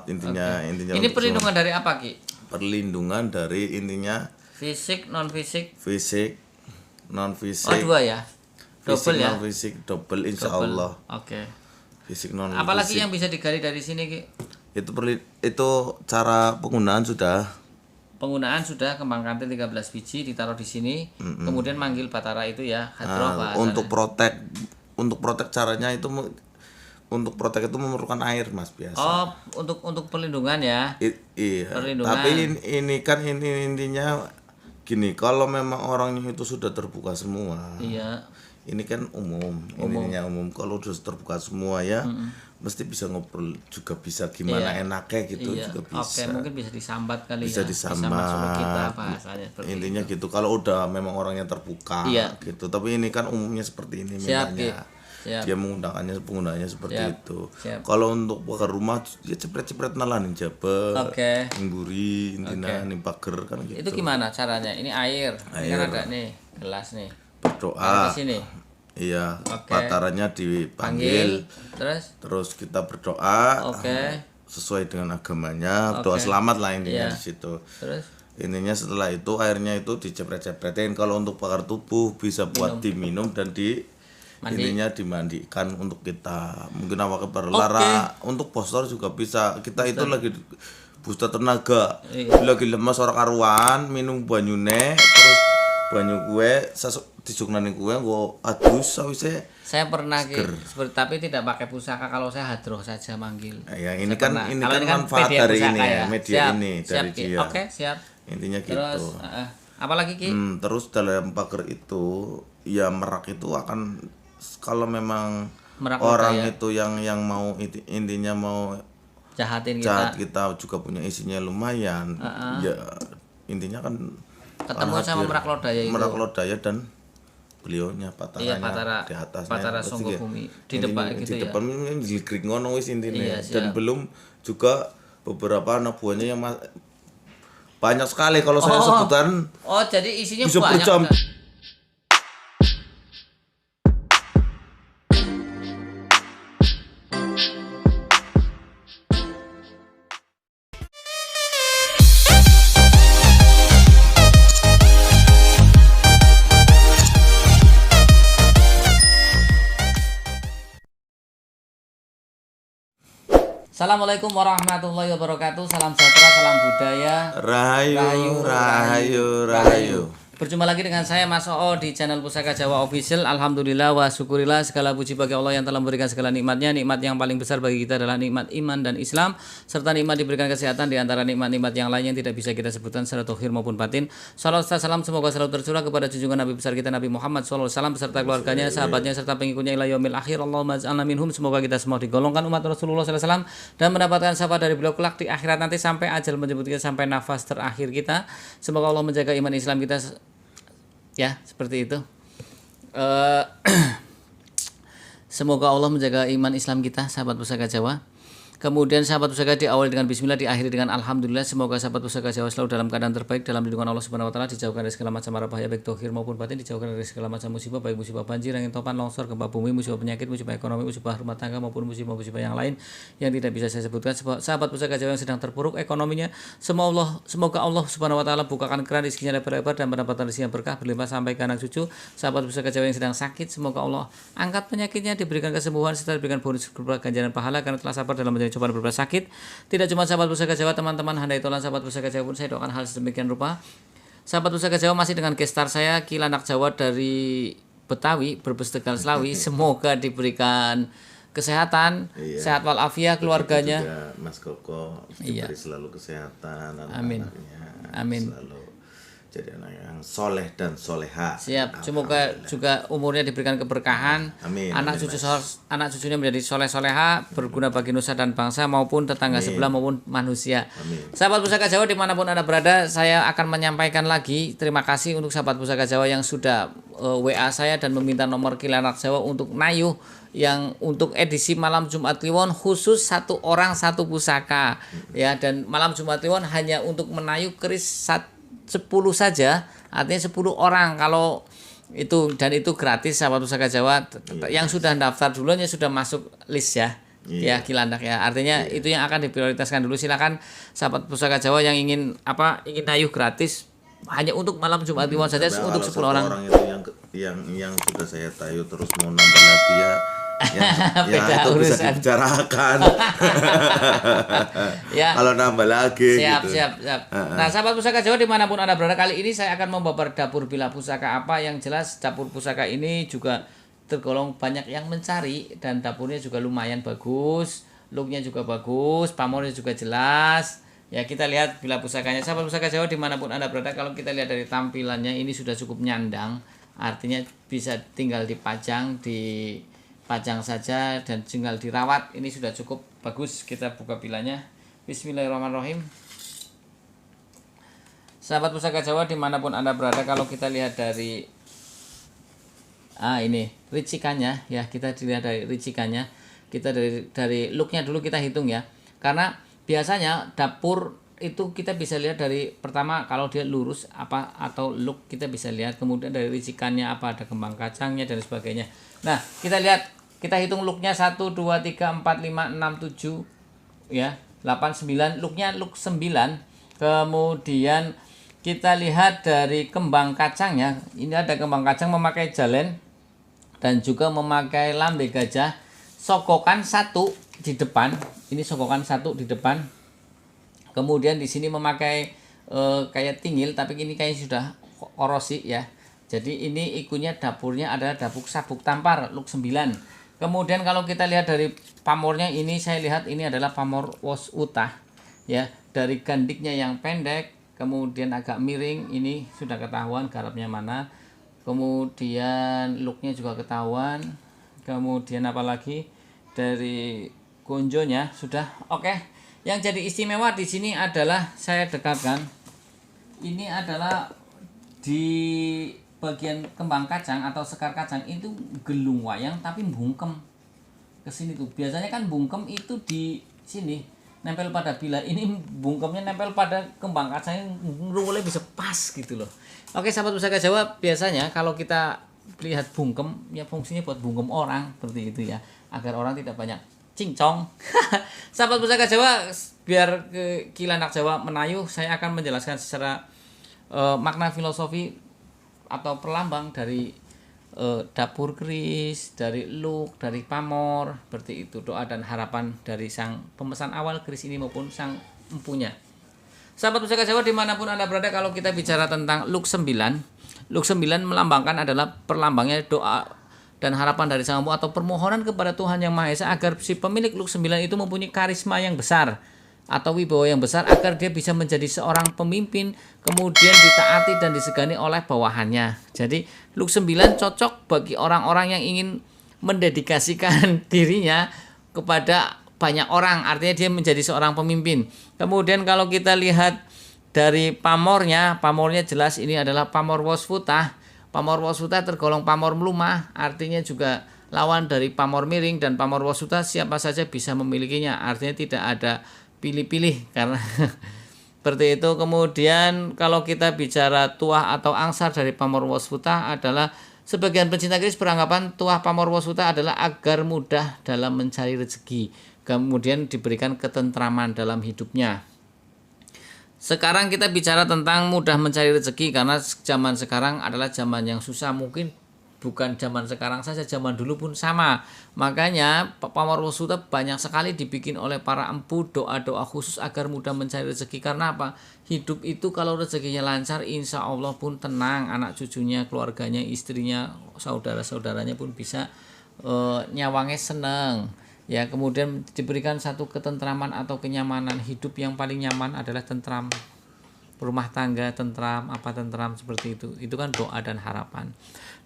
intinya Ini perlindungan dari apa, Ki? Perlindungan dari intinya fisik, non fisik. Fisik, non fisik. Oh, dua ya. Fisik, Double ya. non fisik, double insya Allah. Oke. Fisik non fisik. Apalagi yang bisa digali dari sini, Ki? Itu cara penggunaan sudah. Penggunaan sudah kembang kantil 13 biji ditaruh di sini. Kemudian manggil batara itu ya, hadroh bahasanya. Untuk protek caranya itu untuk protek itu memerlukan air, Mas, biasa. Oh, untuk perlindungan ya. Iya. Perlindungan. Tapi ini kan intinya gini, kalau memang orangnya itu sudah terbuka semua. Iya. Ini kan ininya umum. Kalau sudah terbuka semua ya, mesti bisa ngobrol juga, bisa gimana enaknya gitu juga bisa. Oke, mungkin bisa disambat kali bisa ya. Disambat. Bisa masuk ke kita bahasanya seperti intinya itu. Gitu. Kalau udah memang orangnya terbuka gitu. Tapi ini kan umumnya seperti ini mintanya. Dia penggunaannya seperti itu. Kalau untuk pagar rumah ya cepret-cepret nalanin jabet, ngburi, intina, nih pagar kan gitu. Itu gimana caranya? Ini air. Ini kan ada nih gelas nih. Berdoa. Di sini. Iya, batarannya dipanggil. Terus kita berdoa. Sesuai dengan agamanya, doa selamat lah intinya di situ. Terus intinya setelah itu airnya itu dicepret-cepretin. Kalau untuk pagar tubuh bisa buat diminum dan intinya dimandikan untuk kita. Mungkin awak berlara, untuk booster juga bisa. Kita itu lagi booster tenaga. Lagi lemas orang karuan, minum banyune, terus banyu kue dijuknani kue nggo adus sawise. Saya pernah seperti, tapi tidak pakai pusaka. Kalau saya hadroh saja manggil. Ya, ini kan manfaat dari ini ya, media ini dari dia. Oke, siap. Intinya gitu. Terus apalagi, Ki? Terus dalam pagar itu ya merak itu akan, kalau memang merak orang itu yang mau intinya mau jahat kita juga punya isinya lumayan. Ya intinya kan ketemu sama merak lodaya itu. Merak lodaya dan beliaunya pataranya di atasnya. Patara Songgo Bumi di depan gitu ya. Di depan ini digrik ngono wis intine. Dan belum juga beberapa anak buahnya yang banyak sekali kalau saya sebutan. Oh, jadi isinya bisa banyak. Assalamualaikum warahmatullahi wabarakatuh. Salam sejahtera, salam budaya. Rahayu. Berjumpa lagi dengan saya Mas Oo di channel Pusaka Jawa Official. Alhamdulillah wa syukurillah, segala puji bagi Allah yang telah memberikan segala nikmatnya. Nikmat yang paling besar bagi kita adalah nikmat iman dan Islam, serta nikmat diberikan kesehatan di antara nikmat-nikmat yang lain yang tidak bisa kita sebutkan secara zahir maupun batin. Salawat serta salam semoga selalu tercurah kepada junjungan Nabi besar kita Nabi Muhammad SAW beserta keluarganya, sahabatnya serta pengikutnya ila yaumil akhir. Allahumma ja'alna minhum. Semoga kita semua digolongkan umat Rasulullah SAW dan mendapatkan syafaat dari beliau kelak di akhirat nanti sampai ajal menjemput kita, sampai nafas terakhir kita. Semoga Allah menjaga iman Islam kita. Ya, seperti itu. Semoga Allah menjaga iman Islam kita, sahabat Pusaka Jawa. Kemudian sahabat pusaka diawali dengan bismillah, diakhiri dengan alhamdulillah. Semoga sahabat pusaka Jawa selalu dalam keadaan terbaik, dalam lindungan Allah Subhanahu wa taala, dijauhkan dari segala macam mara bahaya baik zahir maupun batin, dijauhkan dari segala macam musibah, baik musibah banjir, angin topan, longsor, gempa bumi, musibah penyakit, musibah ekonomi, musibah rumah tangga maupun musibah-musibah yang lain yang tidak bisa saya sebutkan. Sahabat pusaka Jawa yang sedang terpuruk ekonominya, semoga Allah Subhanahu wa taala bukakan keran rezekinya lebar-lebar dan mendapatkan rezeki yang berkah berlimpah sampai ke anak cucu. Sahabat pusaka Jawa yang sedang sakit, semoga Allah angkat penyakitnya, diberikan kesembuhan serta diberikan bonus berupa ganjaran pahala karena telah sabar dalam menjalani cobaan berupa sakit. Tidak cuma sahabat pusaka Jawa, teman-teman handai tolan sahabat pusaka Jawa pun saya doakan hal sedemikian rupa. Sahabat pusaka Jawa masih dengan gestar saya Ki Lanak Jawa dari Betawi, Brebes, Tegal, Slawi. Semoga diberikan kesehatan, sehat walafiat keluarganya. Juga Mas Koko diberi selalu kesehatan, amin. Amin. Selalu jadi anak yang soleh dan soleha. Siap. Semoga juga umurnya diberikan keberkahan. Amin. Anak cucunya menjadi soleh soleha, berguna bagi nusa dan bangsa maupun tetangga sebelah maupun manusia. Amin. Sahabat pusaka Jawa dimanapun Anda berada, saya akan menyampaikan lagi terima kasih untuk sahabat pusaka Jawa yang sudah WA saya dan meminta nomor Ki Lanak Jawa untuk Nayuh yang untuk edisi malam Jumat Kliwon khusus satu orang satu pusaka ya, dan malam Jumat Kliwon hanya untuk menayuh keris 10 saja, artinya 10 orang kalau itu, dan itu gratis sahabat pusaka Jawa. Yang sudah daftar dulunya sudah masuk list ya. Ya, Kilandak ya. Artinya itu yang akan diprioritaskan dulu. Silakan sahabat Pusaka Jawa yang ingin ingin gratis hanya untuk malam Jumat Kliwon saja Tapi untuk kalau 10 orang. itu yang sudah saya tayu terus mau nambah lagi ya Beda itu bisa urusan. dibicarakan. Ya. Kalau nambah lagi Siap, gitu. siap. Nah, sahabat Pusaka Jawa dimanapun Anda berada, kali ini saya akan membawa dapur Bila Pusaka apa. Yang jelas dapur pusaka ini juga tergolong banyak yang mencari, dan dapurnya juga lumayan bagus, looknya juga bagus, pamornya juga jelas. Ya, kita lihat Bila Pusakanya. Sahabat Pusaka Jawa dimanapun Anda berada, kalau kita lihat dari tampilannya ini sudah cukup nyandang, artinya bisa tinggal dipajang saja dan tinggal dirawat. Ini sudah cukup bagus. Kita buka bilanya. Bismillahirrahmanirrahim. Sahabat Pusaka Jawa dimanapun Anda berada, kalau kita lihat dari ini ricikannya ya, kita dilihat dari ricikannya, kita dari looknya dulu kita hitung ya, karena biasanya dapur itu kita bisa lihat dari pertama kalau dia lurus apa atau look kita bisa lihat, kemudian dari ricikannya apa, ada kembang kacangnya dan sebagainya. Nah, kita lihat, kita hitung looknya 1 2 3 4 5 6 7 ya 8 9, looknya look 9. Kemudian kita lihat dari kembang kacangnya, ini ada kembang kacang memakai jalen dan juga memakai lambe gajah, sokokan 1 di depan. Ini sokokan 1 di depan. Kemudian di sini memakai kayak tingil, tapi ini kayaknya sudah korosi ya. Jadi ini ikunya dapurnya adalah dapur sabuk tampar look 9. Kemudian kalau kita lihat dari pamornya, ini saya lihat ini adalah pamor wos utah ya, dari gandiknya yang pendek, kemudian agak miring, ini sudah ketahuan garapnya mana. Kemudian looknya juga ketahuan. Kemudian apalagi dari gonjonya sudah oke. Yang jadi istimewa di sini adalah, saya dekatkan, ini adalah di bagian kembang kacang atau sekar kacang itu gelung wayang tapi bungkem ke sini tuh. Biasanya kan bungkem itu di sini nempel pada bila, ini bungkemnya nempel pada kembang kacangnya, mulai bisa pas gitu loh. Oke, sahabat Pusaka Jawa, biasanya kalau kita lihat bungkem ya fungsinya buat bungkem orang seperti itu ya, agar orang tidak banyak cincong. Sahabat Pusaka Jawa, biar ke Kilandak Jawa menayu, saya akan menjelaskan secara makna filosofi atau perlambang dari dapur keris, dari look, dari pamor, seperti itu, doa dan harapan dari sang pemesan awal keris ini maupun sang empunya. Sahabat Pusaka Jawa dimanapun Anda berada, kalau kita bicara tentang look 9 melambangkan adalah perlambangnya doa dan harapan dari sang empu atau permohonan kepada Tuhan Yang Maha Esa agar si pemilik look 9 itu mempunyai karisma yang besar atau wibawa yang besar, agar dia bisa menjadi seorang pemimpin, kemudian ditaati dan disegani oleh bawahannya. Jadi look 9 cocok bagi orang-orang yang ingin mendedikasikan dirinya kepada banyak orang, artinya dia menjadi seorang pemimpin. Kemudian kalau kita lihat dari pamornya jelas ini adalah pamor wasfutah. Pamor wasfutah tergolong pamor melumah, artinya juga lawan dari pamor miring, dan pamor wasfutah siapa saja bisa memilikinya, artinya tidak ada pilih-pilih karena seperti itu. Kemudian kalau kita bicara tuah atau angsar dari pamor wasfutah adalah, sebagian pencinta keris beranggapan tuah pamor wasfutah adalah agar mudah dalam mencari rezeki, kemudian diberikan ketentraman dalam hidupnya. Sekarang kita bicara tentang mudah mencari rezeki, karena zaman sekarang adalah zaman yang susah. Mungkin bukan zaman sekarang saja, zaman dulu pun sama. Makanya pamor wasfutah banyak sekali dibikin oleh para empu, doa-doa khusus agar mudah mencari rezeki. Karena apa? Hidup itu kalau rezekinya lancar, insya Allah pun tenang, anak cucunya, keluarganya, istrinya, saudara-saudaranya pun bisa nyawangnya seneng ya. Kemudian diberikan satu ketentraman atau kenyamanan hidup. Yang paling nyaman adalah tentram rumah tangga, tentram seperti itu kan doa dan harapan.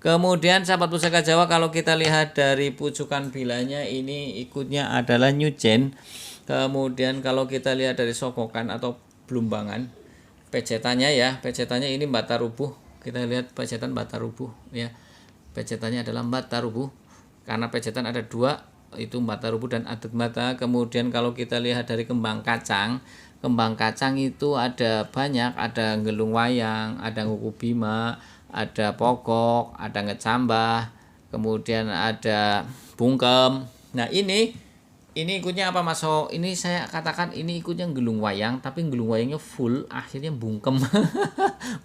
Kemudian sahabat Pusaka Jawa, kalau kita lihat dari pucukan bilanya, ini ikutnya adalah nyucen. Kemudian kalau kita lihat dari sokokan atau belumbangan, pecetannya ini bata rubuh. Kita lihat pecetan bata rubuh ya, pecetannya adalah bata rubuh karena pecetan ada 2, itu bata rubuh dan adat mata. Kemudian kalau kita lihat dari kembang kacang itu ada banyak, ada gelung wayang, ada nguku bima, ada pokok, ada ngecambah, kemudian ada bungkem. Nah ini ini ikutnya apa Mas? So, ini saya katakan ini ikutnya gelung wayang, tapi gelung wayangnya full, akhirnya bungkem,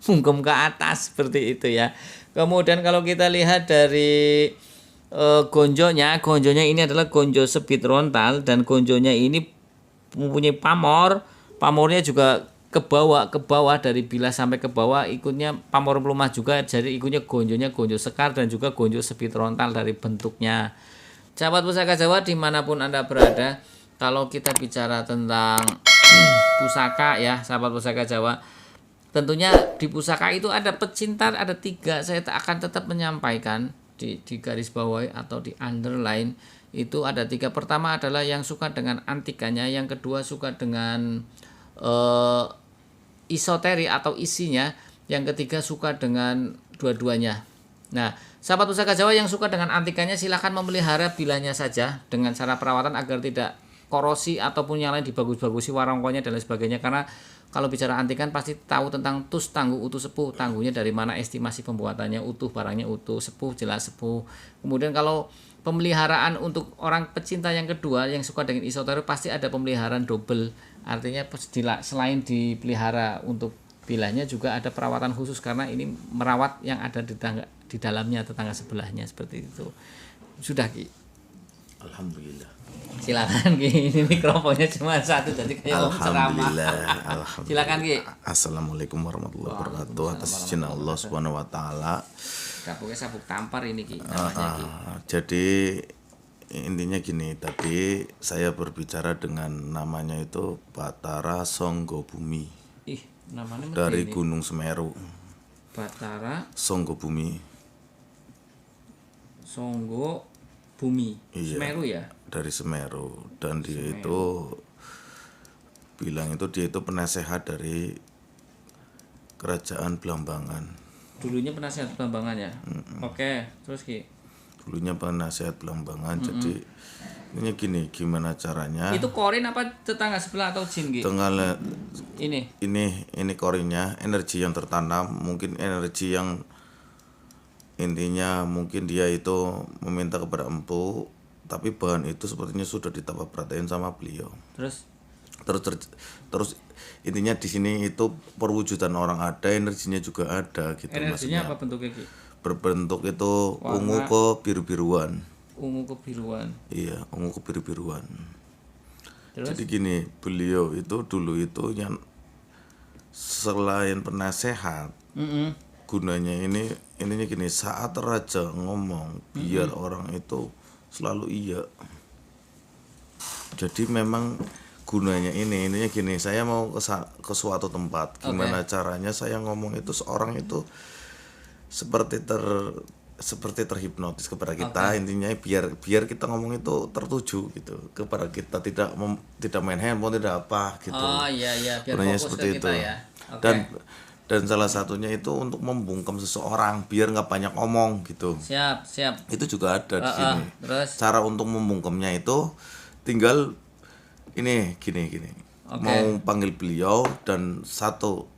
bungkem ke atas seperti itu ya. Kemudian kalau kita lihat dari gonjonya ini adalah gonjo speed rontal, dan gonjonya ini mempunyai pamornya juga ke bawah dari bilas sampai ke bawah, ikutnya pamor pelumah juga, jadi ikutnya gonjo sekar dan juga gonjo speed rontal dari bentuknya. Sahabat Pusaka Jawa dimanapun Anda berada, kalau kita bicara tentang pusaka ya, sahabat Pusaka Jawa, tentunya di pusaka itu ada pecinta, ada 3. Saya akan tetap menyampaikan di garis bawahi atau di underline, itu ada 3. Pertama adalah yang suka dengan antikanya, yang kedua suka dengan isoteri atau isinya, yang ketiga suka dengan dua-duanya. Nah, sahabat Pusaka Jawa yang suka dengan antikanya silahkan memelihara bilanya saja dengan cara perawatan agar tidak korosi ataupun yang lain, dibagus-bagusi warongkonya dan lain sebagainya, karena kalau bicara antik kan pasti tahu tentang tus, tangguh, utuh, sepuh. Tangguhnya dari mana, estimasi pembuatannya, utuh barangnya utuh, sepuh jelas sepuh. Kemudian kalau pemeliharaan untuk orang pecinta yang kedua yang suka dengan esoterik, pasti ada pemeliharaan double. Artinya selain dipelihara untuk bilanya, juga ada perawatan khusus karena ini merawat yang ada di dalamnya, tetangga sebelahnya, seperti itu. Sudah Ki. Alhamdulillah. Silakan Ki, ini mikrofonnya cuma satu jadi kayak mau ceramah. Alhamdulillah. Silakan Ki. Assalamualaikum warahmatullahi wabarakatuh. Atas izin Allah Subhanahu wa taala. Kapuknya sabuk tampar ini Ki namanya Ki. Jadi intinya gini, tadi saya berbicara dengan namanya itu Batara Songgo Bumi. Ih, namanya dari ini. Gunung Semeru. Batara Songgo Bumi. Songgo Bumi. Iya, Semeru ya? dari Semeru, dan dia itu bilang itu dia itu penasehat dari kerajaan Blambangan. Dulunya penasehat Blambangan ya. Oke, terus Ki. Dulunya penasehat Blambangan. Jadi ini gini, gimana caranya? Itu korin apa tetangga sebelah atau jin Ki? Ini korinnya, energi yang tertanam, mungkin energi yang intinya mungkin dia itu meminta kepada empu, tapi bahan itu sepertinya sudah ditambah perhatiin sama beliau. Terus intinya di sini itu perwujudan orang ada, energinya juga ada gitu. Energinya maksudnya. apa bentuknya Ki? Berbentuk itu ungu ke biru-biruan. Ungu ke biruan. Iya, ungu ke biru-biruan. Terus? Jadi gini, beliau itu dulu itu yang selain penasehat, gunanya ininya gini, saat raja ngomong biar orang itu selalu iya. Jadi memang gunanya ininya gini, saya mau ke suatu tempat, gimana caranya saya ngomong itu seorang itu seperti terhipnotis kepada kita. Intinya biar kita ngomong itu tertuju gitu kepada kita, tidak main handphone, tidak apa gitu. Oh iya biar gunanya fokus seperti ke kita itu ya. Dan salah satunya itu untuk membungkam seseorang biar nggak banyak ngomong gitu. Siap. Itu juga ada di sini. Terus? Cara untuk membungkamnya itu tinggal ini gini. Mau panggil beliau, dan satu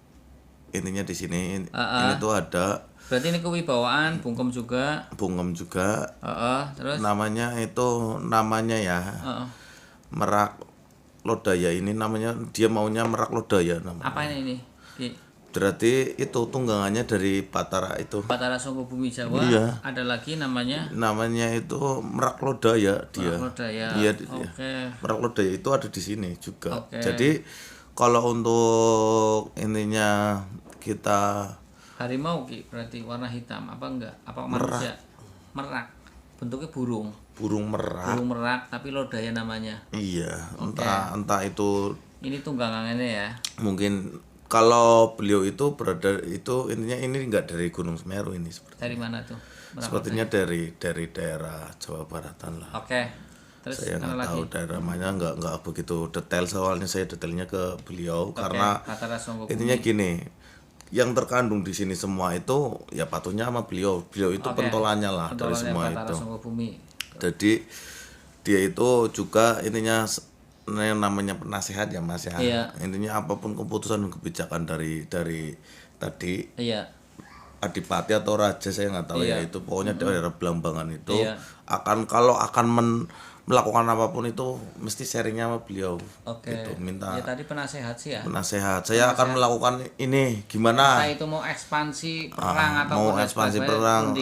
intinya di sini ini tuh ada. Berarti ini kewibawaan, bungkem juga. Terus? Namanya ya. Merak Lodaya, ini namanya, dia maunya Merak Lodaya namanya. Apa ini? Berarti itu tunggangannya dari Batara itu. Batara Songgo Bumi Jawa. Iya. Ada lagi namanya itu Merak Lodaya dia. Merak Lodaya. Iya. Merak Lodaya itu ada di sini juga. Jadi kalau untuk intinya kita harimau Ki, berarti warna hitam apa enggak? Apa manusia? Merak. Bentuknya burung. Burung merak tapi Lodaya namanya. Iya, entah itu ini tunggangannya ya. Mungkin kalau beliau itu berada itu intinya ini enggak dari Gunung Semeru ini seperti. Dari mana tuh? Sepertinya dari daerah Jawa Baratan lah. Terus saya nggak tahu daerah mana, nggak begitu detail, soalnya saya detailnya ke beliau karena intinya gini, yang terkandung di sini semua itu ya patuhnya sama beliau itu pentolannya lah dari semua itu. Jadi dia itu juga intinya yang namanya penasehat ya Mas ya. Iya. Intinya apapun keputusan dan kebijakan dari tadi. Iya. Adipati atau raja saya nggak tahu ya, itu pokoknya daerah Blambangan itu Iya. akan melakukan apapun itu mesti sharingnya sama beliau. Oke. Gitu, minta Ya tadi penasehat sih ya. penasehat. Saya akan melakukan ini gimana? Entah itu mau ekspansi perang atau Mau ekspansi perang.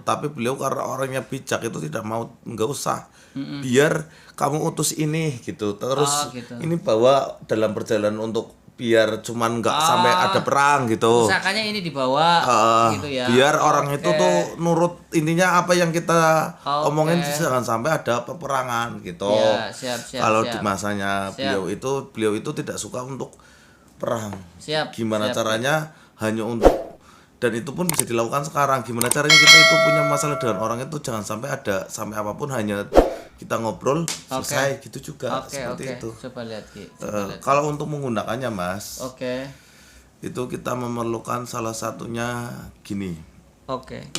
Tapi beliau karena orangnya bijak itu tidak mau, nggak usah. Biar kamu utus ini gitu. Terus gitu. ini bawa dalam perjalanan untuk biar cuman nggak sampai ada perang gitu. Pusakanya ini dibawa gitu ya. Biar orang itu tuh nurut, intinya apa yang kita omongin jangan sampai ada peperangan gitu. Ya, siap. Kalau di masanya beliau itu tidak suka untuk perang. Siap. Gimana caranya hanya untuk, dan itu pun bisa dilakukan sekarang. Gimana caranya kita itu punya masalah dengan orang itu jangan sampai ada sampai apapun, hanya kita ngobrol selesai gitu juga. Seperti itu. Coba lihat Ki. Kalau untuk menggunakannya Mas, Oke. itu kita memerlukan salah satunya gini. Oke.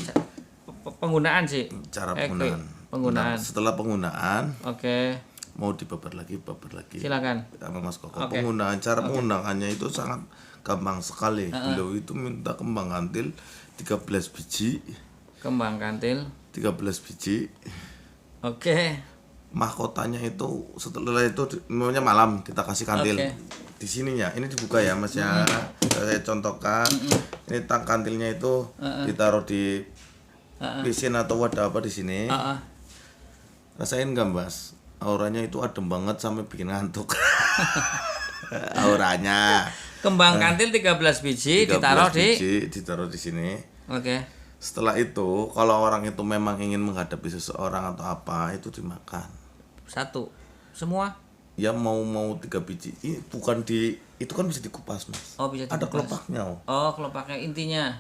Penggunaan sih. Cara penggunaan. Penggunaan. Nah, setelah penggunaan Oke. mau babar lagi. Silakan. Sama Mas Koko. Penggunaan cara penggunaannya itu sangat gampang sekali. Beliau itu minta kembang kantil 13 biji. Kembang kantil 13 biji. Oke. Mahkotanya itu setelah itu maunya malam kita kasih kantil. Di sininya ini dibuka ya Mas ya. Saya contohkan. Ini kantilnya itu ditaruh di pisin atau wadah apa di sini. Rasain enggak Mas? Auranya itu adem banget sampai bikin ngantuk. Auranya. Kembang kantil 13 biji ditaruh ditaruh di sini. Oke. Setelah itu kalau orang itu memang ingin menghadapi seseorang atau apa, itu dimakan. Satu. Semua? Ya mau 3 biji. Ini bukan itu kan bisa dikupas Mas. Oh, bisa dikupas. Ada kelopaknya. Oh, kelopaknya intinya.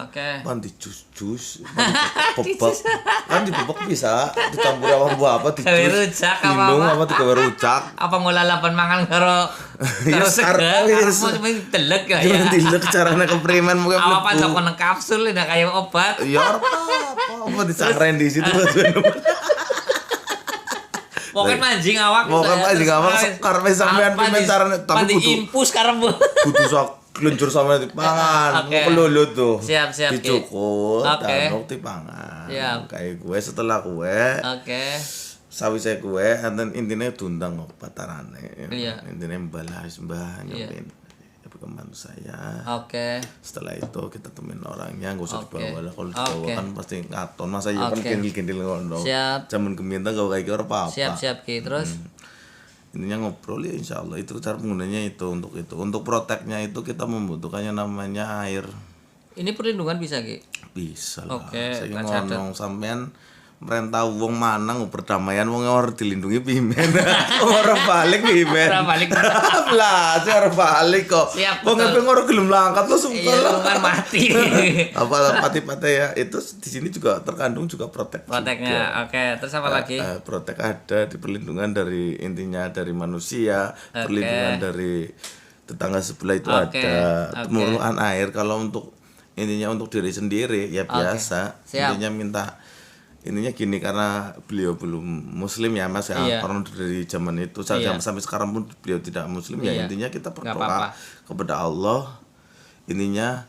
Oke. Pan di jus, bebek. Kan dibebek bisa dicampur sama buah apa di jus. Minum apa digawe rujak. Apa ngelalapan mangan karo segar. Mau delek ya. Ya delek carane keprimen mungkin mlebu. Apa toko nang kapsul udah kayak obat. Ya apa disangren di situ. Pokoknya mancing awak. Karena sampean pimentaran butuh tapi impus karena butuh sok luncur sama dipangan. Kelulut tuh. Siap. Dicukut dan dipangan. Kayak gue setelah gue. Oke. Sawise kue, enten intine dundang batarane. Iya. Intine balas mbah nyopin. Pembantu saya. Oke. Setelah itu kita temuin orangnya, nggak usah dibawa lah. Kalau dibawa kan pasti ngaton. Masa iya kan gendil-gendil ngono. Siap. Zaman keminta gak kayak apa-apa. Siap Ki. Terus Intinya ngobrol ya insya Allah. Itu cara penggunanya itu. Untuk proteknya itu kita membutuhkannya namanya air. Ini perlindungan bisa Ki? Bisa lah. Oke. Saya ngomong sampean merentah wong manang berdamaian wong ora dilindungi pimen. Ora balik pimen. Ora balik. Lah, ora balik kok. Wong ngepeng ora gelem langkat lo sumpah. Iya, kan mati. Apa pati-pati ya. Itu di sini juga terkandung juga protek. Proteknya. Oke, terus apa lagi? Protek ada di perlindungan dari intinya dari manusia, perlindungan dari tetangga sebelah itu ada. Pemurnian air kalau untuk intinya untuk diri sendiri ya biasa. Intinya ininya gini karena beliau belum muslim ya Mas ya, karena dari zaman itu sampai sekarang pun beliau tidak muslim ya intinya kita berdoa kepada Allah, ininya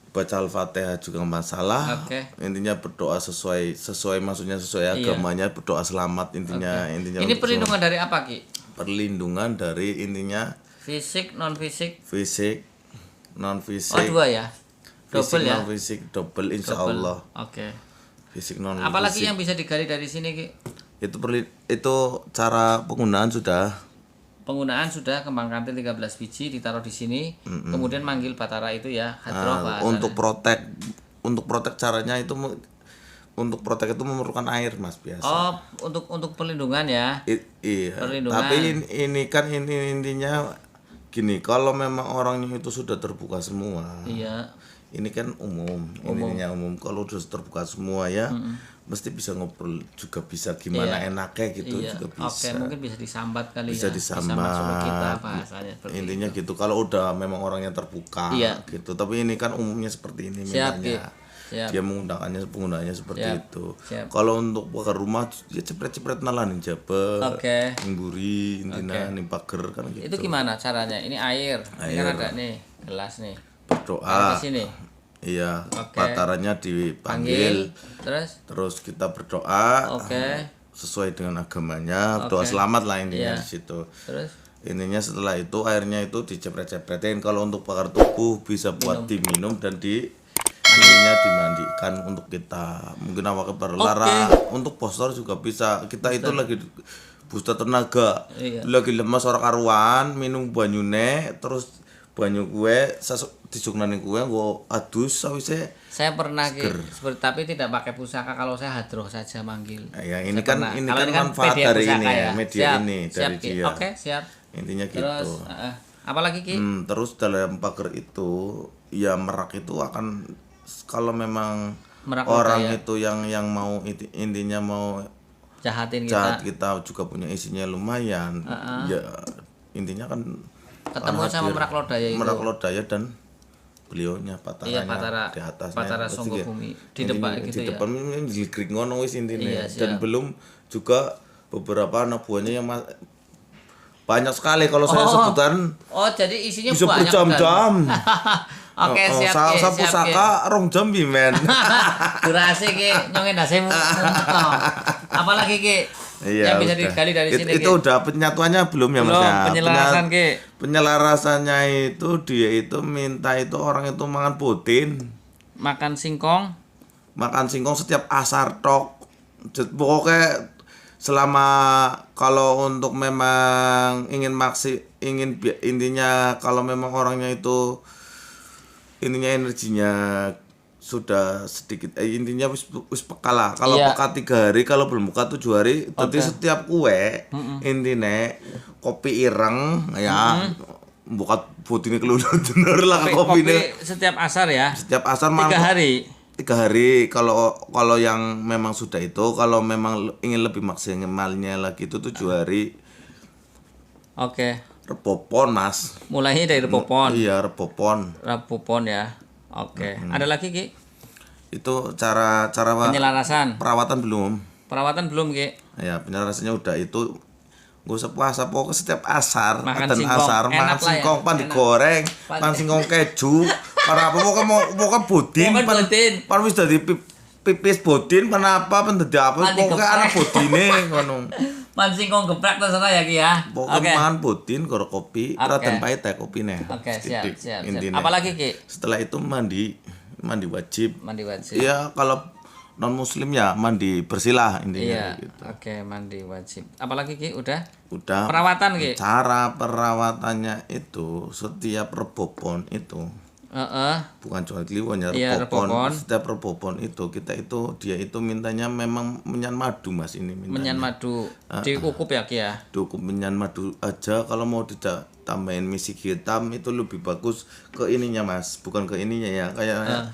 baca Al-Fatihah juga masalah, intinya berdoa sesuai maksudnya sesuai agamanya, berdoa selamat intinya. Ini perlindungan dari apa Ki? Perlindungan dari intinya fisik non fisik. Non fisik. Oh dua ya? Double ya? Non fisik double insya Allah. Oke. Fisik non. Apalagi yang bisa digali dari sini Ki? Itu cara penggunaan sudah. Penggunaan sudah kembang kantil 13 biji ditaruh di sini, kemudian manggil batara itu ya, hadroh untuk protek caranya itu untuk protek itu memerlukan air Mas biasa. Oh, untuk perlindungan ya. Iya. Perlindungan. Tapi ini kan intinya gini, kalau memang orangnya itu sudah terbuka semua. Iya. Ini kan umum. Kalau sudah terbuka semua ya, mesti bisa ngobrol juga bisa gimana enaknya gitu juga bisa. Oke, mungkin bisa disambat kali bisa ya. Disambat. Bisa masuk ke kita bahasanya seperti intinya gitu. Kalau udah memang orangnya terbuka gitu. Tapi ini kan umumnya seperti ini mintanya. Dia penggunaannya seperti itu. Kalau untuk bakar rumah ya cepret-cepret nalan jabe. Ngburi intinya ning pager kan gitu. Itu gimana caranya? Ini air. Ini kan ada nih gelas nih. Berdoa. Di sini. Iya, batarannya dipanggil. Terus kita berdoa. sesuai dengan agamanya, doa selamat lah intinya Iya. di situ. Terus Intinya setelah itu airnya itu dicepret-cepretin. Kalau untuk bakar tubuh bisa buat diminum dan ininya dimandikan untuk kita. Mungkin awak berlara untuk postur juga bisa. Kita itu lagi booster tenaga. Iya. Lagi lemas orang karuan, minum banyune terus banyu kue disuknani kue nggo adus sawise. saya pernah seperti tapi tidak pakai pusaka, kalau saya hadroh saja manggil. Ya ini Saya kan pernah. ini Kalau kan manfaat media dari pusaka ini ya, ya. media Siap, ini siap, dari Ki. dia. Oke, siap. Intinya Terus gitu. apa lagi Ki? Terus dalam pagar itu ya merak itu akan kalau memang Merak orang lodaya. itu yang mau intinya mau Jahatin jahat kita. kita juga punya isinya lumayan. Ya intinya kan Ketemu akan sama hadir Merak Lodaya itu. Merak Lodaya dan beliaunya Iya, Pataranya di atasnya. Patara Pasti Songgo kayak Bumi. Di intinya depan gitu di ya. depan ini digrik ngono wis intinya. Iya, Dan siap. belum juga beberapa anak buahnya yang banyak sekali kalau saya sebutan Oh, jadi isinya bisa banyak berjam-jam. Oke, siap Ki, Sa siap Ki. pusaka rong jam bimen. Durasi Ki, nyongin nasimu. Apalagi Ki? Iya, Yang bisa udah. digali dari sini Itu Ki. udah penyatuannya belum ya Mas Belum, ya? penyelarasan, Ki. Penyelarasannya itu dia itu minta itu orang itu makan putin, Makan singkong. makan singkong setiap asar tok. Pokoknya selama kalau untuk memang intinya kalau memang orangnya itu intinya energinya sudah sedikit intinya wis peka lah. Kalau Iya. peka 3 hari, kalau belum buka 7 hari, jadi setiap kue intinya kopi ireng ya buka putih keluar bener lah kopi Setiap asar ya. setiap asar 3 hari. 3 hari. Kalau yang memang sudah itu, kalau memang ingin lebih maksimalnya lagi itu 7 hari. Oke. Repopon Mas. Mulainya dari Repopon. Iya repopon. Repopon ya. Oke. Ada lagi Ki? Itu cara Penyelarasan. perawatan belum. Perawatan belum Ki? Ya penyelarasannya udah itu. Gue sepuasa pokoknya setiap asar Makan dan singkong. asar Enak makan lah ya, singkong pan enak. digoreng pan singkong keju pan apa pokoknya bodin Pokoknya pan bodin. pan wis dadi pipis bodin pan apa pan dadi apa Pan pokoknya digeprek. anak bodine ngono Man singkong geprek terserah ya Ki ya. pokoknya Oke. mangan bodin karo kopi Oke. raden pahit teh kopine Oke, siap. intinya. Apalagi Ki? Setelah itu mandi wajib. Mandi wajib. Iya kalau non muslim ya mandi bersihlah intinya Iya. gitu. Oke, mandi wajib. Apalagi Ki? Udah? Udah. Perawatan Ki? Cara perawatannya itu setiap rebopon itu Heeh. bukan cuma kliwon ya Iya, rebopon. rebopon. Setiap rebopon itu dia itu mintanya memang menyan madu Mas ini mintanya. Menyan madu. Dikukup ya Ki ya? Cukup menyan madu aja. Kalau mau ditambahin misik hitam itu lebih bagus ke ininya Mas, bukan ke ininya ya kayak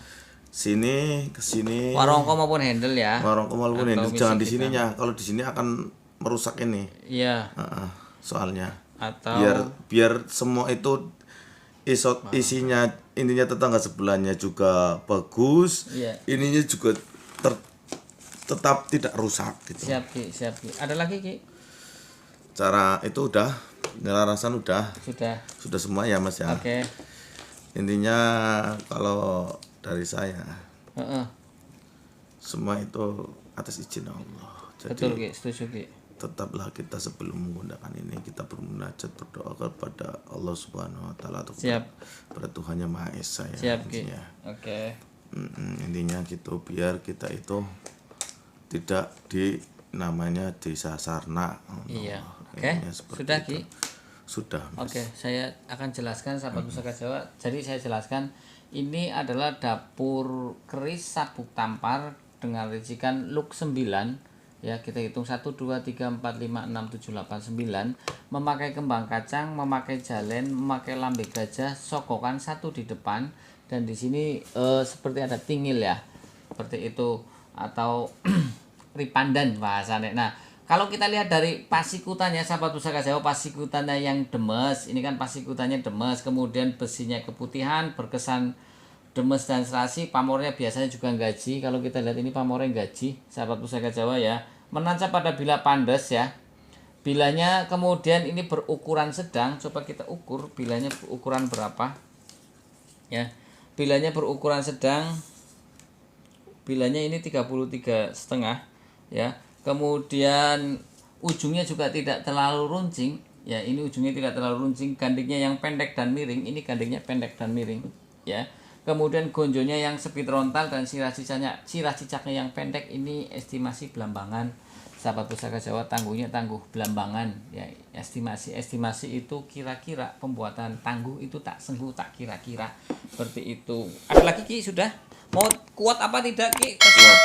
sini ke sini. Warongko maupun handle ya. Warongko maupun Atau ini jangan di misik sininya. Kalau di sini akan merusak ini. Iya. Soalnya Atau biar semua itu isinya intinya tetangga sebelahnya juga bagus. Iya. Ininya juga tetap tidak rusak gitu. siap Ki. Ada lagi Ki? Cara itu udah penyelarasan udah Sudah. semua ya Mas ya. Oke. Intinya kalau dari saya Heeh. semua itu atas izin Allah. Jadi Betul Ki, setuju Ki. tetaplah kita sebelum menggunakan ini kita bermunajat berdoa kepada Allah Subhanahu wa taala atau Siap. pada Tuhan Yang Maha Esa ya. Siap Ki. intinya. Oke. Intinya gitu biar kita itu tidak namanya desa sarna. Iya. Oke. Intinya seperti Sudah itu. Ki. Sudah. Oke, saya akan jelaskan sahabat pusaka Jawa. Jadi saya jelaskan ini adalah dapur keris sabuk tampar dengan ricikan luk 9. Ya, kita hitung 1 2 3 4 5 6 7 8 9. Memakai kembang kacang, memakai jalen, memakai lambe gajah, sokokan 1 di depan dan di sini seperti ada tingil ya. Seperti itu atau ripandan bahasanya. Nah, kalau kita lihat dari pasikutannya sahabat pusaka Jawa, pasikutannya yang demes, ini kan pasikutannya demes, kemudian besinya keputihan, berkesan demes dan serasi, pamornya biasanya juga gaji. Kalau kita lihat ini pamornya gaji, sahabat pusaka Jawa ya, menancap pada bila pandas ya. Bilanya kemudian ini berukuran sedang, coba kita ukur bilanya berukuran berapa ya. Bilanya berukuran sedang, bilanya ini 33,5 ya. Kemudian ujungnya juga tidak terlalu runcing. Ya, ini ujungnya tidak terlalu runcing, gandingnya yang pendek dan miring, ini gandingnya pendek dan miring, ya. Kemudian gonjonya yang sepitrontal dan sirah cicaknya yang pendek, ini estimasi belambangan. Sahabat Pusaka Jawa, tangguhnya tangguh belambangan, ya. Estimasi itu kira-kira, pembuatan tangguh itu tak sengguh, tak kira-kira, seperti itu. Ada lagi Ki, sudah? Mau kuat apa tidak Ki? Kuat.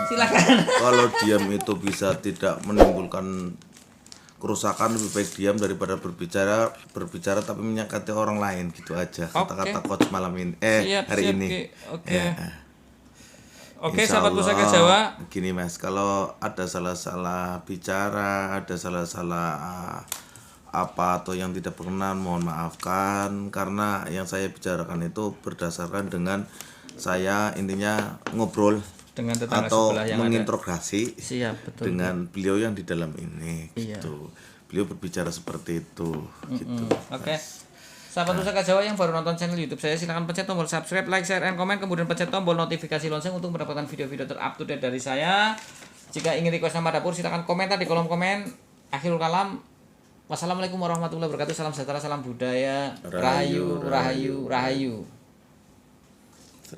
Silakan. Kalau diam itu bisa tidak menimbulkan kerusakan, lebih baik diam daripada berbicara tapi menyakiti orang lain, gitu aja kata-kata coach malam ini hari ini. Oke. Oke, Insya sahabat Pusaka Allah, Jawa. gini Mas, kalau ada salah-salah bicara, ada salah-salah apa atau yang tidak berkenan, mohon maafkan, karena yang saya bicarakan itu berdasarkan dengan saya intinya ngobrol Dengan tetangga atau sebelah yang mengintegrasi Siap, betul. dengan beliau yang di dalam ini, Iya. gitu. Beliau berbicara seperti itu, gitu. Oke. Sahabat Pusaka Jawa yang baru nonton channel YouTube saya, silahkan pencet tombol subscribe, like, share, and comment, kemudian pencet tombol notifikasi lonceng untuk mendapatkan video-video terup to date dari saya. Jika ingin request nama dapur, silahkan komentar di kolom komen. Akhirul kalam. Wassalamualaikum warahmatullahi wabarakatuh. Salam sejahtera, salam budaya. Rahayu, rahayu, rahayu.